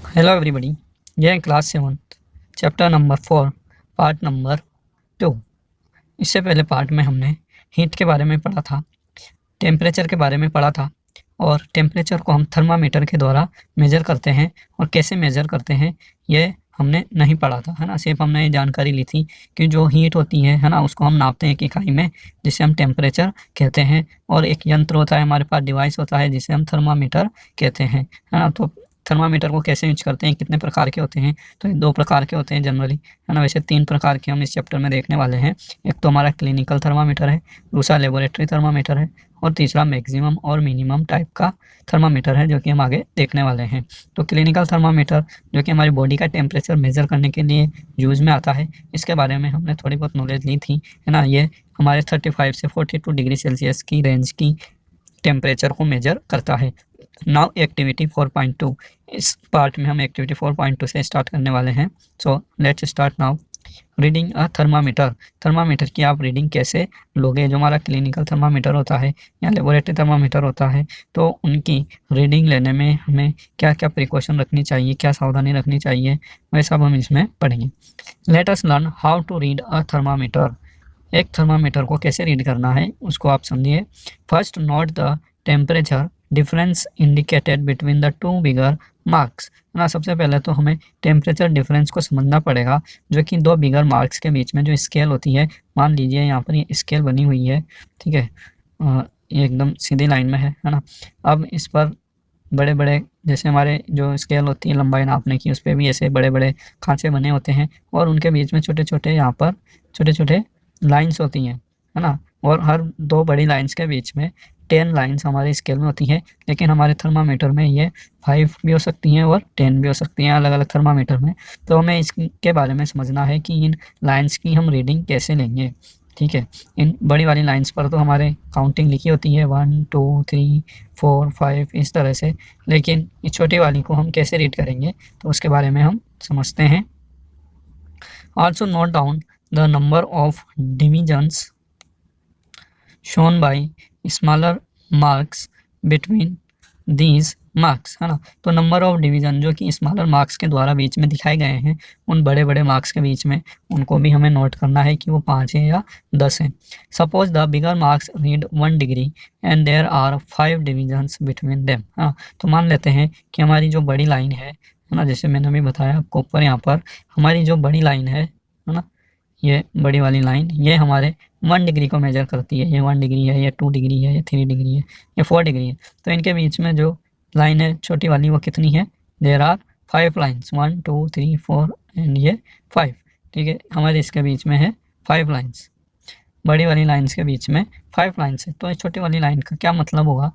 Hello everybody, ये है class 7 chapter number 4 part number 2। इससे पहले पार्ट में हमने हीट के बारे में पढ़ा था, टेम्परेचर के बारे में पढ़ा था और टेम्परेचर को हम थर्मामीटर के द्वारा मेज़र करते हैं और कैसे मेज़र करते हैं ये हमने नहीं पढ़ा था, है ना। सिर्फ हमने ये जानकारी ली थी कि जो हीट होती है ना, उसको हम नापते हैं एक इकाई में जिसे हम टेम्परेचर कहते हैं, और एक यंत्र होता है हमारे पास, डिवाइस होता है जिसे हम थर्मामीटर कहते हैं, है ना। तो थर्मामीटर को कैसे यूज करते हैं, कितने प्रकार के होते हैं, तो ये 2 प्रकार के होते हैं जनरली, है ना। वैसे 3 प्रकार के हम इस चैप्टर में देखने वाले हैं। एक तो हमारा क्लिनिकल थर्मामीटर है, दूसरा लेबोरेटरी थर्मामीटर है और तीसरा मैक्सिमम और मिनिमम टाइप का थर्मामीटर है जो कि हम आगे देखने वाले हैं। तो क्लिनिकल थर्मामीटर जो कि हमारी बॉडी का टेम्परेचर मेज़र करने के लिए यूज़ में आता है, इसके बारे में हमने थोड़ी बहुत नॉलेज ली थी, है ना। ये हमारे 35 से 42 डिग्री सेल्सियस की रेंज की टेम्परेचर को मेजर करता है। नाउ एक्टिविटी 4.2, इस पार्ट में हम एक्टिविटी 4.2 से स्टार्ट करने वाले हैं। So let's start now. Reading a thermometer, thermometer की आप रीडिंग कैसे लोगे। जो हमारा क्लिनिकल थर्मामीटर होता है या लेबोरेटरी थर्मामीटर होता है, तो उनकी रीडिंग लेने में हमें क्या क्या प्रिकॉशन रखनी चाहिए, क्या सावधानी रखनी चाहिए, वह सब हम इसमें पढ़ेंगे। Let us learn how to read a thermometer. एक थर्मामीटर को कैसे रीड करना है उसको आप समझिए। First note the temperature difference indicated between the 2 bigger marks, ना। सबसे पहले तो हमें टेम्परेचर डिफरेंस को समझना पड़ेगा जो कि 2 बिगर मार्क्स के बीच में जो स्केल होती है, मान लीजिए यहाँ पर ये स्केल बनी हुई है, ठीक है, ये एकदम सीधी लाइन में है ना। अब इस पर बड़े बड़े, जैसे हमारे जो स्केल होती है लंबाई नापने की, उस पर भी ऐसे बड़े बड़े खांचे बने होते हैं और उनके बीच में छोटे छोटे, यहाँ पर छोटे छोटे लाइंस होती हैं, है ना। और हर 2 बड़ी लाइंस के बीच में 10 लाइंस हमारे स्केल में होती है, लेकिन हमारे थर्मामीटर में ये 5 भी हो सकती हैं और 10 भी हो सकती हैं, अलग अलग थर्मामीटर में। तो हमें इसके बारे में समझना है कि इन लाइंस की हम रीडिंग कैसे लेंगे, ठीक है। इन बड़ी वाली लाइंस पर तो हमारे काउंटिंग लिखी होती है 1 2 3 4 5 इस तरह से, लेकिन इस छोटी वाली को हम कैसे रीड करेंगे तो उसके बारे में हम समझते हैं। Also note down the number of divisions shown by smaller marks between these marks, है ना। तो नंबर ऑफ डिवीजन जो कि स्मॉलर मार्क्स के द्वारा बीच में दिखाए गए हैं, उन बड़े बड़े मार्क्स के बीच में उनको भी हमें नोट करना है कि वो 5 है या 10 है। Suppose the bigger marks read 1 degree and there are 5 divisions between them, हाँ। तो मान लेते हैं कि हमारी जो बड़ी लाइन है ना, जैसे मैंने अभी बताया आपको ऊपर, यहाँ पर हमारी जो बड़ी लाइन है ना, ये बड़ी वाली लाइन, ये हमारे 1 डिग्री को मेजर करती है। ये 1 डिग्री है, ये 2 डिग्री है, ये 3 डिग्री है, ये 4 डिग्री है। तो इनके बीच में जो लाइन है छोटी वाली, वो कितनी है, देयर आर 5 लाइन्स, 1 2 3 4 एंड ये 5, ठीक है। हमारे इसके बीच में है 5 लाइन्स, बड़ी वाली लाइन्स के बीच में 5 लाइन्स है। तो इस छोटी वाली लाइन का क्या मतलब होगा,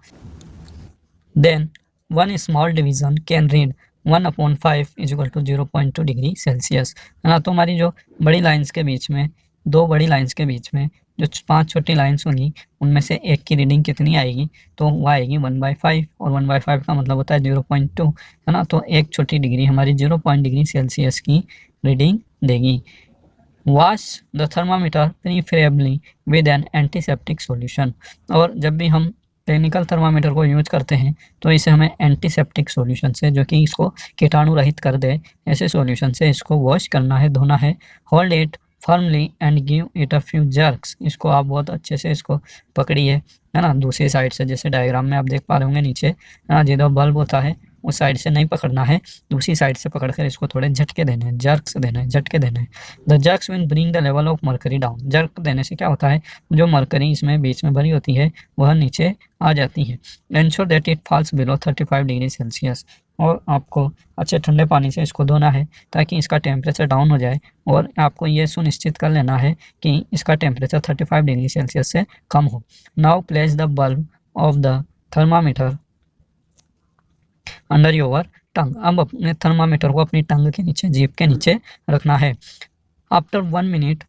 then one small division can read 1/5 = 0.2 degree Celsius, है ना। तो हमारी जो बड़ी लाइन्स के बीच में, 2 बड़ी लाइन्स के बीच में जो 5 छोटी लाइन्स होंगी, उनमें से एक की रीडिंग कितनी आएगी, तो वो आएगी 1/5, और 1/5 का मतलब होता है 0.2, है ना। तो एक छोटी डिग्री हमारी 0 डिग्री सेल्सियस की रीडिंग देगी। Wash the thermometer preferably with N antiseptic solution, और जब भी हम क्लिनिकल थर्मामीटर को यूज करते हैं तो इसे हमें एंटीसेप्टिक सॉल्यूशन से, जो कि इसको कीटाणु रहित कर दे, ऐसे सॉल्यूशन से इसको वॉश करना है, धोना है। Hold it firmly and give it a few jerks, इसको आप बहुत अच्छे से इसको पकड़िए, है ना। दूसरी साइड से, जैसे डायग्राम में आप देख पा रहे होंगे नीचे, है ना, जिधर बल्ब होता है उस साइड से नहीं पकड़ना है, दूसरी साइड से पकड़कर इसको थोड़े झटके देने हैं, जर्क्स देना है, झटके देना है। The jerks will bring the level of mercury down, jerk देने से क्या होता है, जो मरकरी इसमें बीच में भरी होती है वह नीचे आ जाती है। Ensure that it falls below 35 degree Celsius, और आपको अच्छे ठंडे पानी से इसको धोना है ताकि इसका टेम्परेचर डाउन हो जाए, और आपको ये सुनिश्चित कर लेना है कि इसका टेम्परेचर 35 डिग्री सेल्सियस से कम हो। Now place the bulb of the thermometer under your tongue, अब अपने थर्मामीटर को अपनी टंग के नीचे, जीभ के नीचे रखना है। After 1 minute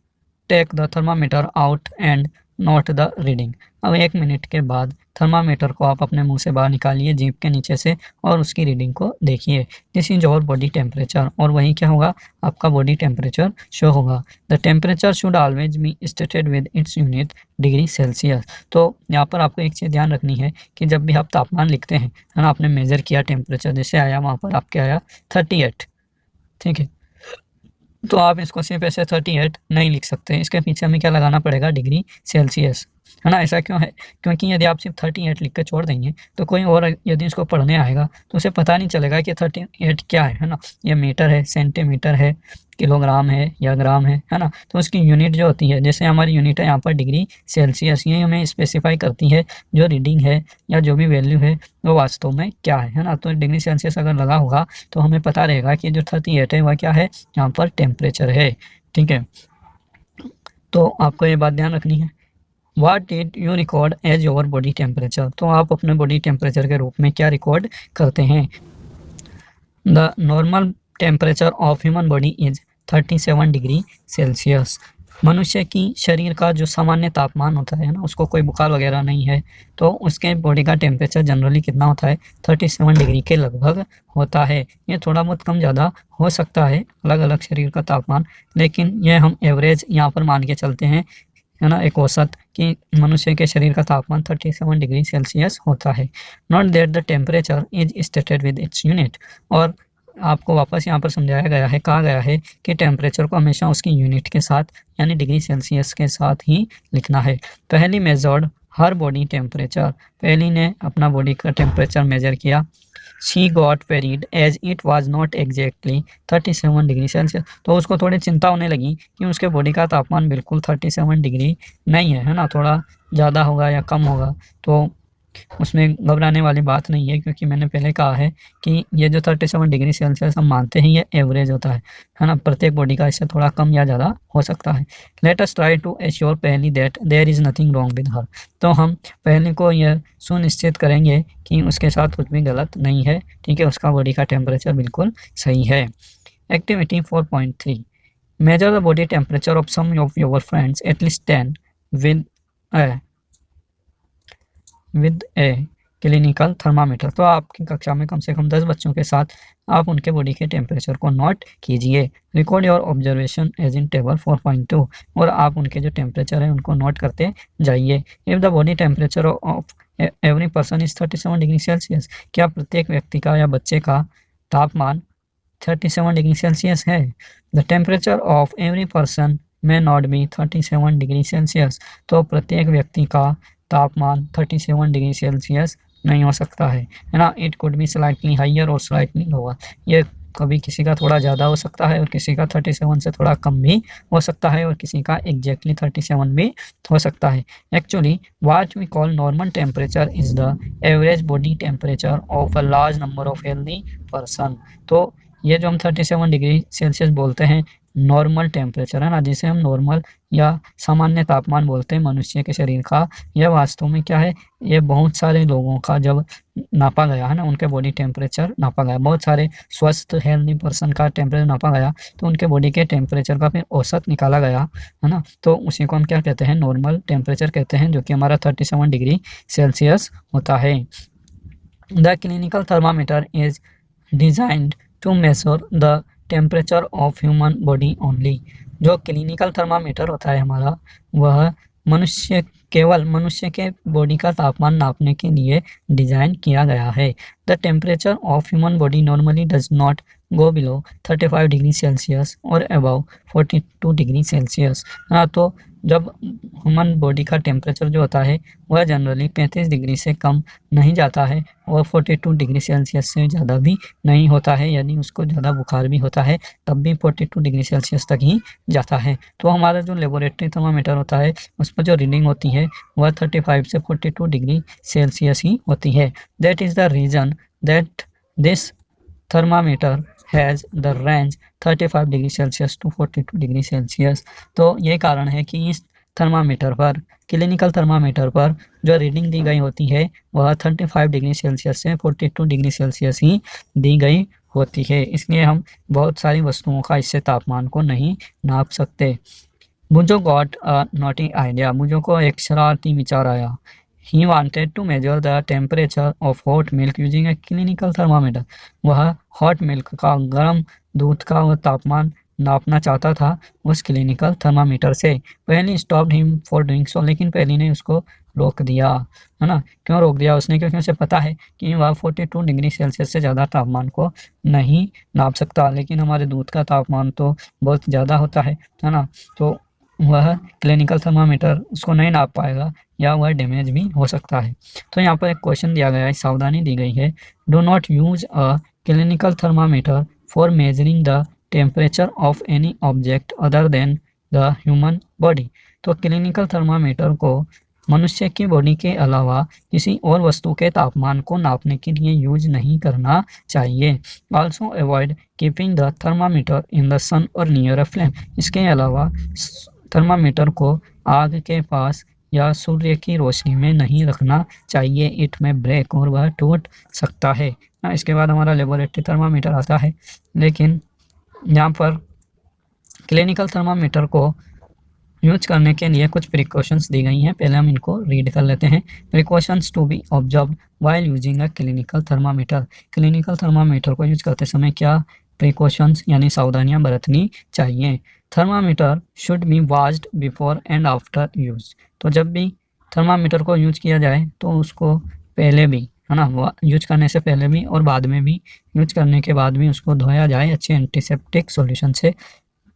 take the thermometer out and note the reading, अब 1 मिनट के बाद थर्मामीटर को आप अपने मुंह से बाहर निकालिए जीभ के नीचे से और उसकी रीडिंग को देखिए। This is your body temperature, और वही क्या होगा, आपका बॉडी टेम्परेचर शो होगा। The temperature should always be stated with its unit degree Celsius. तो यहाँ पर आपको एक चीज़ ध्यान रखनी है कि जब भी आप तापमान लिखते हैं, है ना, आपने मेजर किया टेम्परेचर, जैसे आया वहाँ पर आपके आया 38, ठीक है, तो आप इसको सिर्फ ऐसे 38 नहीं लिख सकते, इसके पीछे हमें क्या लगाना पड़ेगा, डिग्री सेल्सियस, है ना। ऐसा क्यों है, क्योंकि यदि आप सिर्फ 38 लिख के छोड़ देंगे तो कोई और यदि इसको पढ़ने आएगा तो उसे पता नहीं चलेगा कि 38 क्या है ना, ये मीटर है, सेंटीमीटर है, किलोग्राम है या ग्राम है ना। तो उसकी यूनिट जो होती है, जैसे हमारी यूनिट है यहाँ पर डिग्री सेल्सियस, ये हमें स्पेसिफाई करती है जो रीडिंग है या जो भी वैल्यू है वो वास्तव में क्या है ना। तो डिग्री सेल्सियस अगर लगा होगा तो हमें पता रहेगा कि जो 38 है वह क्या है, यहाँ पर टेम्परेचर है, ठीक है। तो आपको ये बात ध्यान रखनी है। What did you record as your body temperature? तो आप अपने बॉडी टेम्परेचर के रूप में क्या रिकॉर्ड करते हैं। The normal temperature of human body is 37 degree Celsius. मनुष्य की शरीर का जो सामान्य तापमान होता है ना, उसको कोई बुखार वगैरह नहीं है तो उसके बॉडी का टेम्परेचर जनरली कितना होता है, 37 डिग्री के लगभग होता है। ये थोड़ा बहुत कम ज़्यादा हो सकता है अलग अलग शरीर का तापमान, लेकिन यह हम एवरेज यहाँ पर मान के चलते हैं, है ना, एक औसत कि मनुष्य के शरीर का तापमान 37 डिग्री सेल्सियस होता है। Not that the temperature is stated with its unit, और आपको वापस यहाँ पर समझाया गया है, कहा गया है कि टेम्परेचर को हमेशा उसकी यूनिट के साथ यानी डिग्री सेल्सियस के साथ ही लिखना है। पहली मेजर्ड हर बॉडी टेम्परेचर, पहली ने अपना बॉडी का टेम्परेचर मेजर किया। She got worried as it was not exactly 37 degree Celsius, तो उसको थोड़ी चिंता होने लगी कि उसके बॉडी का तापमान बिल्कुल 37 डिग्री नहीं है ना, थोड़ा ज़्यादा होगा या कम होगा। तो उसमें घबराने वाली बात नहीं है, क्योंकि मैंने पहले कहा है कि ये जो 37 डिग्री सेल्सियस हम मानते हैं ये एवरेज होता है ना, प्रत्येक बॉडी का इससे थोड़ा कम या ज़्यादा हो सकता है। Let us try to assure पहली that there is nothing wrong with her, तो हम पहले को यह सुनिश्चित करेंगे कि उसके साथ कुछ भी गलत नहीं है, ठीक है, उसका बॉडी का टेम्परेचर बिल्कुल सही है। Activity 4.3, measure the body temperature of some of your friends at least 10 with a clinical thermometer. तो आपकी कक्षा में कम से कम 10 बच्चों के साथ आप उनके बॉडी के टेम्परेचर को नोट कीजिए। Record your observation as in table 4.2, और आप उनके जो टेम्परेचर है उनको नोट करते जाइए। If the body temperature of every person is 37 degree Celsius, क्या प्रत्येक व्यक्ति का या बच्चे का तापमान 37 डिग्री सेल्सियस है। The temperature of every person may not be 37 degree Celsius, तो प्रत्येक व्यक्ति का तापमान 37 डिग्री सेल्सियस नहीं हो सकता है ना। It could be slightly higher और स्लाइटली लोअर, ये कभी किसी का थोड़ा ज़्यादा हो सकता है और किसी का 37 से थोड़ा कम भी हो सकता है और किसी का एग्जैक्टली 37 भी हो सकता है। Actually what we call normal temperature is the average body temperature of a large number of healthy person. तो ये जो हम 37 डिग्री सेल्सियस बोलते हैं नॉर्मल टेम्परेचर है ना, जिसे हम नॉर्मल या सामान्य तापमान बोलते हैं मनुष्य के शरीर का, यह वास्तव में क्या है, ये बहुत सारे लोगों का जब नापा गया है ना, उनके बॉडी टेम्परेचर नापा गया, बहुत सारे स्वस्थ हेल्दी पर्सन का टेम्परेचर नापा गया, तो उनके बॉडी के टेम्परेचर का फिर औसत निकाला गया है ना, तो उसी को हम क्या कहते हैं, नॉर्मल टेम्परेचर कहते हैं, जो कि हमारा 37 डिग्री सेल्सियस होता है। The clinical thermometer is designed to measure the temperature of human body only. जो क्लिनिकल थर्मामीटर होता है हमारा, वह केवल मनुष्य के बॉडी का तापमान नापने के लिए डिज़ाइन किया गया है। The temperature of human body normally does not go below 35 degree Celsius और अबव 42 डिग्री सेल्सियस। हाँ, तो जब ह्यूमन बॉडी का टेम्परेचर जो होता है वह जनरली 35 डिग्री से कम नहीं जाता है और 42 डिग्री सेल्सियस से ज़्यादा भी नहीं होता है, यानी उसको ज़्यादा बुखार भी होता है तब भी 42 डिग्री सेल्सियस तक ही जाता है। तो हमारा जो लेबोरेटरी थर्मामीटर होता है उस पर जो रीडिंग होती है वह 35 से 42 डिग्री सेल्सियस ही होती है। That is the reason that this thermometer has the range 35 degree Celsius to 42 degree Celsius. तो ये कारण है कि इस थर्मामीटर पर, क्लिनिकल थर्मामीटर पर जो रीडिंग दी गई होती है वह 35 डिग्री सेल्सियस से 42 डिग्री सेल्सियस ही दी गई होती है, इसलिए हम बहुत सारी वस्तुओं का इससे तापमान को नहीं नाप सकते। मुझो गॉट अ नॉटी आइडिया, मुझो को एक शरारती विचार आया। He wanted to measure the temperature of hot milk using a clinical thermometer. वह हॉट मिल्क का, गर्म दूध का वह तापमान नापना चाहता था उस क्लिनिकल थर्मामीटर से। पहली stopped him for doing so, लेकिन पहली ने उसको रोक दिया, है ना। क्यों रोक दिया उसने? क्योंकि उसे पता है कि वह 42 डिग्री सेल्सियस से ज़्यादा तापमान को नहीं नाप सकता, लेकिन हमारे दूध का तापमान तो बहुत ज़्यादा होता है ना। तो वह क्लिनिकल थर्मामीटर उसको नहीं नाप पाएगा या वह डैमेज भी हो सकता है। तो यहाँ पर एक क्वेश्चन दिया गया है, सावधानी दी गई है, do not use a clinical thermometer for measuring the temperature of any object other than the human body. तो क्लिनिकल थर्मामीटर को मनुष्य की बॉडी के अलावा किसी और वस्तु के तापमान को नापने के लिए यूज नहीं करना चाहिए। Also avoid keeping the thermometer in the sun और नियर अ फ्लेम। इसके अलावा थर्मामीटर को आग के पास या सूर्य की रोशनी में नहीं रखना चाहिए, इट में ब्रेक, और वह टूट सकता है। इसके बाद हमारा लेबोरेटरी थर्मामीटर आता है, लेकिन यहाँ पर क्लिनिकल थर्मामीटर को यूज करने के लिए कुछ प्रिकॉशंस दी गई हैं। पहले हम इनको रीड कर लेते हैं। Precautions to be observed while using a clinical thermometer. Clinical thermometer को यूज करते समय क्या प्रिकॉशंस यानी सावधानियां बरतनी चाहिए? Thermometer should be washed before and after use. तो जब भी थर्मामीटर को यूज किया जाए तो उसको पहले भी, है ना, यूज करने से पहले भी और बाद में भी, यूज करने के बाद भी उसको धोया जाए अच्छे एंटीसेप्टिक सॉल्यूशन से,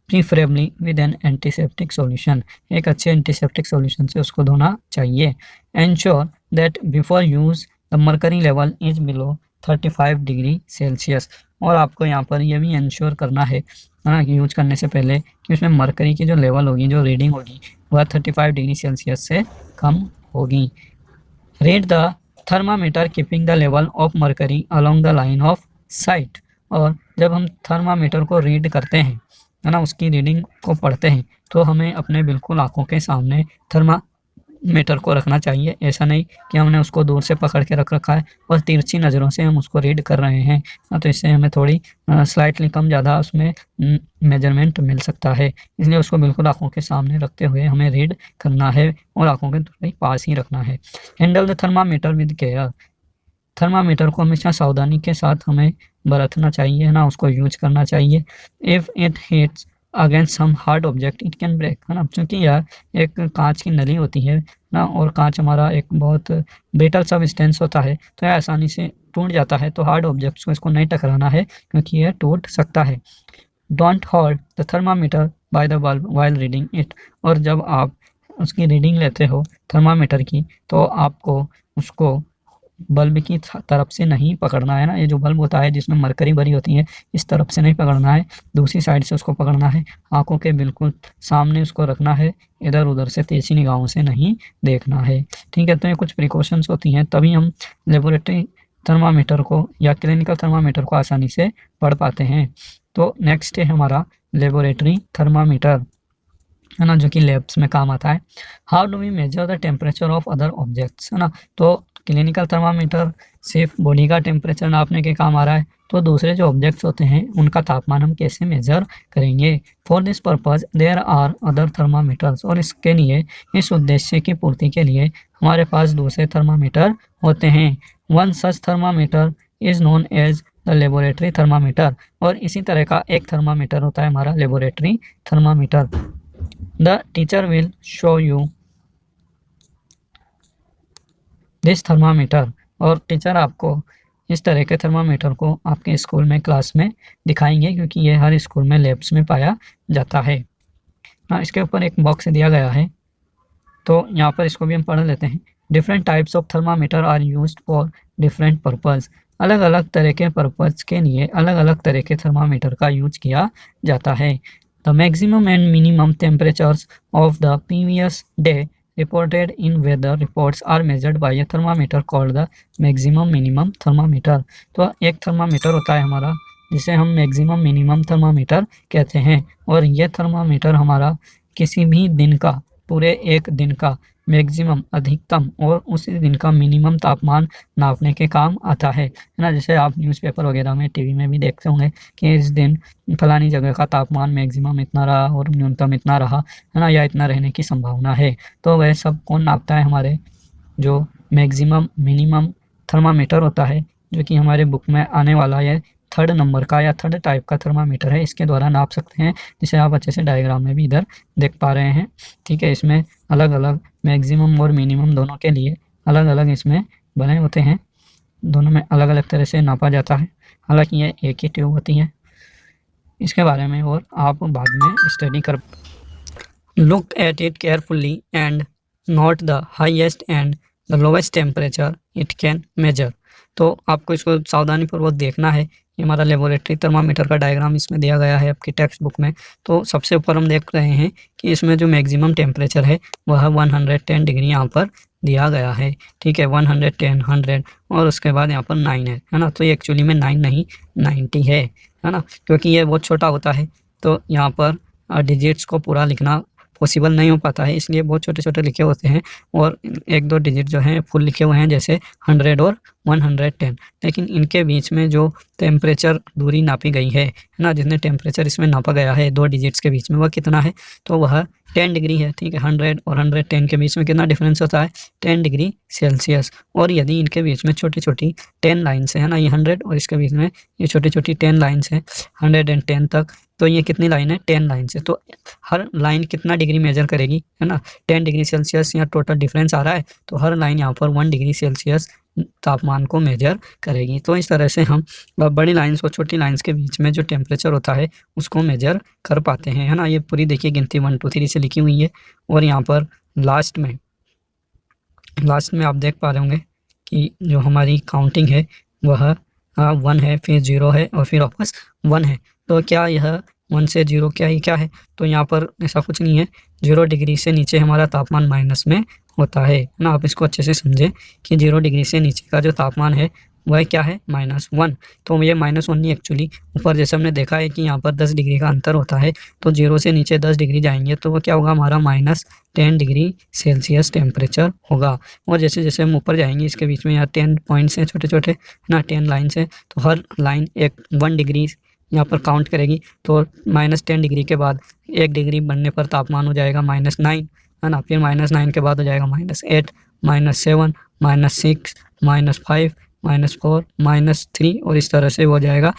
preferably with N antiseptic solution. एक अच्छे एंटीसेप्टिक सॉल्यूशन से उसको धोना चाहिए। Ensure that before use the mercury level is below 35 degree Celsius. और आपको यहाँ पर यह भी इंश्योर करना है ना कि यूज करने से पहले कि उसमें मर्करी की जो लेवल होगी, जो रीडिंग होगी, वह 35 डिग्री सेल्सियस से कम होगी। Read the thermometer keeping the level of mercury along the line of site. और जब हम थर्मामीटर को रीड करते हैं, है ना, उसकी रीडिंग को पढ़ते हैं, तो हमें अपने बिल्कुल आंखों के सामने थर्मामीटर को रखना चाहिए। ऐसा नहीं कि हमने उसको दूर से पकड़ के रख रखा है और तिरछी नज़रों से हम उसको रीड कर रहे हैं, तो इससे हमें थोड़ी स्लाइटली कम ज़्यादा उसमें मेजरमेंट मिल सकता है। इसलिए उसको बिल्कुल आंखों के सामने रखते हुए हमें रीड करना है और आंखों के थोड़ी पास ही रखना है। Handle the thermometer with care. Thermometer को हमेशा सावधानी के साथ हमें बरतना चाहिए, है ना, उसको यूज करना चाहिए। If it hits against some hard object it can break, है ना, क्योंकि यह एक कांच की नली होती है ना, और कांच हमारा एक बहुत ब्रिटल सब्सटेंस होता है, तो यह आसानी से टूट जाता है। तो हार्ड ऑब्जेक्ट्स को इसको नहीं टकराना है क्योंकि यह टूट सकता है। Don't hold the thermometer by the bulb while reading it. और जब आप उसकी रीडिंग लेते हो थर्मामीटर की, तो आपको उसको बल्ब की तरफ से नहीं पकड़ना है ना। ये जो बल्ब होता है जिसमें मरकरी भरी होती है, इस तरफ से नहीं पकड़ना है, दूसरी साइड से उसको पकड़ना है। आंखों के बिल्कुल सामने उसको रखना है, इधर उधर से तेजी निगाहों से नहीं देखना है। ठीक है, तो ये कुछ प्रिकॉशंस होती हैं, तभी हम लेबोरेटरी थर्मामीटर को या क्लिनिकल थर्मामीटर को आसानी से पढ़ पाते हैं। तो नेक्स्ट है हमारा लेबोरेटरी थर्मामीटर, है ना, जो कि लैब्स में काम आता है। How do we measure the temperature of other objects, है ना। तो क्लिनिकल थर्मामीटर सिर्फ बॉडी का टेम्परेचर नापने के काम आ रहा है, तो दूसरे जो ऑब्जेक्ट्स होते हैं उनका तापमान हम कैसे मेजर करेंगे? For this purpose there are other thermometers. और इसके लिए, इस उद्देश्य की पूर्ति के लिए हमारे पास दूसरे थर्मामीटर होते हैं। One such thermometer is known as the laboratory thermometer. और इसी तरह का एक थर्मामीटर होता है हमारा laboratory thermometer. The teacher will show you this thermometer। और टीचर आपको इस तरह के थर्मामीटर को आपके स्कूल में क्लास में दिखाएंगे, क्योंकि ये हर स्कूल में लैब्स में पाया जाता है। हाँ, इसके ऊपर एक बॉक्स दिया गया है, तो यहाँ पर इसको भी हम पढ़ लेते हैं। Different types of thermometer are used for different purpose. अलग अलग तरह के पर्पज़ के लिए अलग अलग तरह के थर्मामीटर का यूज किया जाता है। The maximum and minimum temperatures of the previous day reported in weather reports are measured by a thermometer called the maximum minimum thermometer। तो एक थर्मामीटर होता है हमारा जिसे हम मैक्सिमम मिनिमम थर्मामीटर कहते हैं, और यह थर्मामीटर हमारा किसी भी दिन का, पूरे एक दिन का मैक्सिमम अधिकतम और उसी दिन का मिनिमम तापमान नापने के काम आता है ना। जैसे आप न्यूज़पेपर वगैरह में, टीवी में भी देखते होंगे कि इस दिन फलानी जगह का तापमान मैक्सिमम इतना रहा और न्यूनतम इतना रहा, है ना, या इतना रहने की संभावना है। तो वह सब कौन नापता है? हमारे जो मैक्सिमम मिनिमम थर्मामीटर होता है, जो कि हमारे बुक में आने वाला है, 3rd नंबर का या 3rd टाइप का थर्मामीटर है, इसके द्वारा नाप सकते हैं, जिसे आप अच्छे से डायग्राम में भी इधर देख पा रहे हैं। ठीक है, इसमें अलग अलग मैक्सिमम और मिनिमम दोनों के लिए अलग अलग इसमें बने होते हैं, दोनों में अलग अलग तरह से नापा जाता है। हालांकि ये एक ही ट्यूब होती है, इसके बारे में और आप बाद में स्टडी कर। Look at it carefully and note the highest and the lowest temperature it can measure. तो आपको इसको सावधानीपूर्वक देखना है। ये हमारा लेबोरेटरी थर्मामीटर का डायग्राम इसमें दिया गया है आपकी टेक्स्ट बुक में। तो सबसे ऊपर हम देख रहे हैं कि इसमें जो मैक्सिमम टेम्परेचर है वह 110 डिग्री यहाँ पर दिया गया है। ठीक है, 110, 100 और उसके बाद यहाँ पर 9 है ना। तो ये एक्चुअली में 9 नहीं 90 है ना, क्योंकि ये बहुत छोटा होता है तो यहाँ पर डिजिट्स को पूरा लिखना पॉसिबल नहीं हो पाता है, इसलिए बहुत छोटे छोटे लिखे होते हैं और 1-2 डिजिट जो हैं फुल लिखे हुए हैं, जैसे 100 और 110। लेकिन इनके बीच में जो टेम्परेचर दूरी नापी गई है ना, जितने टेम्परेचर इसमें नापा गया है 2 डिजिट्स के बीच में, वह कितना है? तो वह 10 डिग्री है। ठीक है, 100 और 110 के बीच में कितना डिफरेंस होता है? 10 डिग्री सेल्सियस। और यदि इनके बीच में छोटी छोटी 10 लाइन्स है ना, ये 100 और इसके बीच में ये छोटी छोटी 10 लाइन्स हैं 110 तक, तो ये कितनी लाइन है? 10 लाइन है। तो हर लाइन कितना डिग्री मेजर करेगी, है ना? 10 डिग्री सेल्सियस यहाँ टोटल डिफरेंस आ रहा है, तो हर लाइन यहाँ पर 1 डिग्री सेल्सियस तापमान को मेजर करेगी। तो इस तरह से हम बड़ी लाइन्स और छोटी लाइन्स के बीच में जो टेम्परेचर होता है उसको मेजर कर पाते हैं, है ना। ये पूरी देखिए गिनती 1 2 3 से लिखी हुई है और यहाँ पर लास्ट में आप देख पा रहे होंगे कि जो हमारी काउंटिंग है वह 1 है, फिर 0 है और फिर वापस 1 है। तो क्या यह 1 से 0 क्या है? तो यहाँ पर ऐसा कुछ नहीं है। 0 डिग्री से नीचे हमारा तापमान माइनस में होता है ना। आप इसको अच्छे से समझें कि 0 डिग्री से नीचे का जो तापमान है वह क्या है? -1। तो ये -1 नहीं, एक्चुअली ऊपर जैसे हमने देखा है कि यहाँ पर 10 डिग्री का अंतर होता है, तो 0 से नीचे 10 डिग्री जाएंगे तो वो क्या होगा? हमारा -10 डिग्री सेल्सियस टेम्परेचर होगा। और जैसे जैसे हम ऊपर जाएंगे इसके बीच में यहाँ 10 पॉइंट्स हैं छोटे छोटे ना, 10 लाइन्स हैं, तो हर लाइन 1 डिग्री यहाँ पर काउंट करेगी। तो -10 डिग्री के बाद 1 डिग्री बढ़ने पर तापमान हो जाएगा -9, है ना। फिर -9 के बाद हो जाएगा -8, -7, -6, -5, -4, -3 और इस तरह से हो जाएगा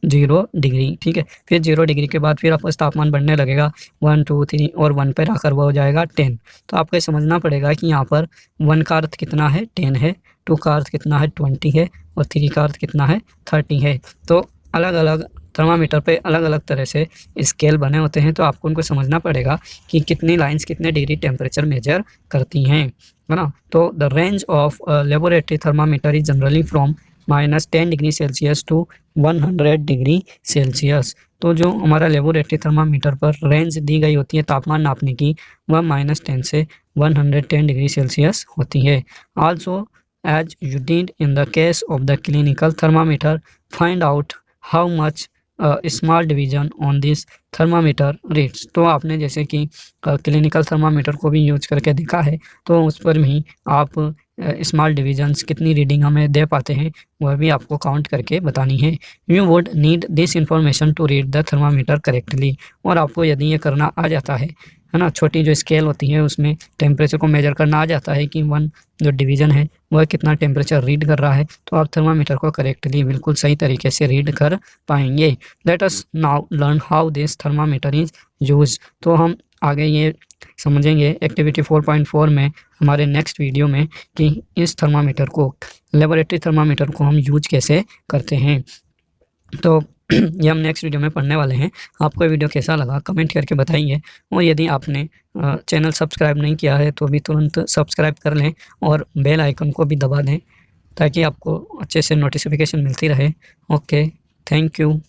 0 डिग्री। ठीक है, फिर 0 डिग्री के बाद फिर आपका तापमान बढ़ने लगेगा 1 2 3 और 1 पर आकर वो हो जाएगा 10। तो आपको ये समझना पड़ेगा कि यहाँ पर 1 का अर्थ कितना है? 10 है, 2 का अर्थ कितना है? 20 है और 3 का अर्थ कितना है? 30 है। तो अलग अलग थर्मामीटर पे अलग अलग तरह से स्केल बने होते हैं, तो आपको उनको समझना पड़ेगा कि कितनी लाइंस कितने डिग्री टेम्परेचर मेजर करती हैं, है ना। तो the range of laboratory thermometer is generally from -10 degree Celsius to 100 degree Celsius. तो जो हमारा लेबोरेटरी थर्मामीटर पर रेंज दी गई होती है तापमान नापने की, वह -10 से 110 डिग्री सेल्सियस होती है। Also as you did in the case of the clinical thermometer, find out how much small division on this thermometer rates. तो आपने जैसे कि क्लिनिकल थर्मामीटर को भी यूज करके देखा है, तो उस पर भी आप स्मॉल डिवीजन्स कितनी रीडिंग हमें दे पाते हैं वह भी आपको काउंट करके बतानी है। You would need this information to read the thermometer correctly. और आपको यदि ये करना आ जाता है ना, छोटी जो स्केल होती है उसमें टेम्परेचर को मेजर करना आ जाता है कि 1 जो डिवीज़न है वह कितना टेम्परेचर रीड कर रहा है, तो आप थर्मामीटर को करेक्टली बिल्कुल सही तरीके से रीड कर पाएंगे। Let us now learn how this thermometer is use. तो हम आगे ये समझेंगे एक्टिविटी 4.4 में हमारे नेक्स्ट वीडियो में कि इस थर्मामीटर को, लेबोरेटरी थर्मामीटर को हम यूज कैसे करते हैं। तो ये हम नेक्स्ट वीडियो में पढ़ने वाले हैं। आपको वीडियो कैसा लगा कमेंट करके बताइए, और यदि आपने चैनल सब्सक्राइब नहीं किया है तो भी तुरंत सब्सक्राइब कर लें और बेल आइकन को भी दबा दें ताकि आपको अच्छे से नोटिफिकेशन मिलती रहे। Okay, thank you.